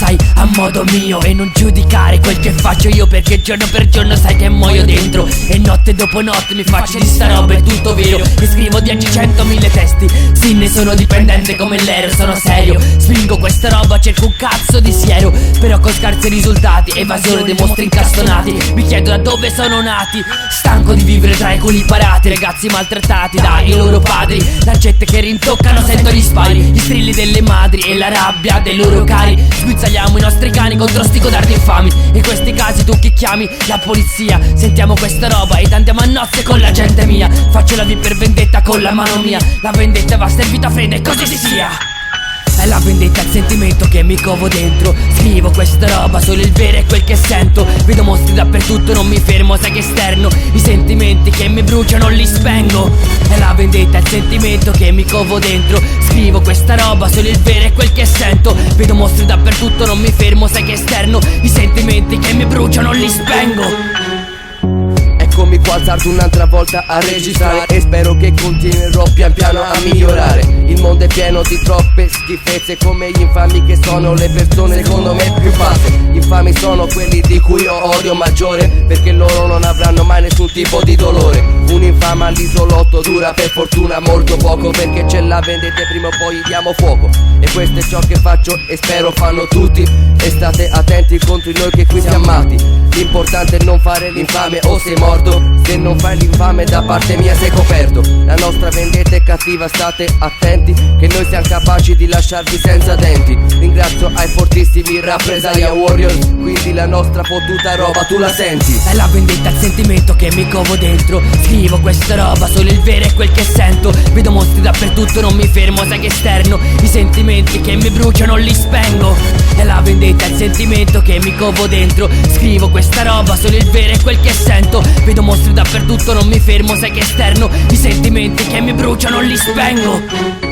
sai, a modo mio, e non giudicare quel che faccio io, perché giorno per giorno sai che muoio dentro. E notte dopo notte mi faccio di sta roba, è tutto vero. E scrivo 10, 100, 1000 testi. Sì, ne sono dipendente come l'ero, sono serio. Spingo questa roba, cerco un cazzo di siero, però con scarsi risultati, evasore dei mostri incastonati. Mi chiedo da dove sono nati, stanco di vivere tra i culi parati. Ragazzi maltrattati dai loro padri, lancette che rintoccano, sento gli spari, gli strilli delle madri e la rabbia dei loro cari. Sguizzagliamo i nostri cani contro sti codardi infami. In questi casi tu chi chiami? La polizia. Sentiamo questa roba ed andiamo a nozze con la gente mia. Faccio la via per vendetta con la mano mia. La vendetta va servita fredda e così si sia. È la vendetta, il sentimento che mi covo dentro. Scrivo questa roba, solo il vero è quel che sento. Vedo mostri dappertutto, non mi fermo, sai che esterno. I sentimenti che mi bruciano li spengo. È la vendetta, il sentimento che mi covo dentro. Scrivo questa roba, solo il vero è quel che sento. Vedo mostri dappertutto, non mi fermo, sai che esterno. I sentimenti che mi bruciano li spengo. Eccomi qua tardo un'altra volta a registrare, e spero che continuerò pian piano a migliorare. Il mondo è pieno di troppe schifezze, come gli infami che sono le persone secondo me più basse. Gli infami sono quelli di cui ho odio maggiore, perché loro non avranno mai nessun tipo di dolore. Un infame all'isolotto dura per fortuna molto poco, perché ce la vendete prima o poi gli diamo fuoco. E questo è ciò che faccio e spero fanno tutti. E state attenti contro noi che qui siamo amati. L'importante è non fare l'infame o sei morto. Se non fai l'infame da parte mia sei coperto. La nostra vendetta è cattiva, state attenti, che noi siamo capaci di lasciarvi senza denti. Ringrazio ai fortissimi Rappresaglia Warriors, quindi la nostra fottuta roba tu la senti. È la vendetta, il sentimento che mi covo dentro. Scrivo questa roba, solo il vero è quel che sento. Vedo mostri dappertutto, non mi fermo, sai che esterno. I sentimenti che mi bruciano li spengo. È la vendetta, il sentimento che mi covo dentro. Scrivo questa roba, solo il vero è quel che sento. Vedo mostri dappertutto, non mi fermo, sai che esterno. I sentimenti che mi bruciano li spengo.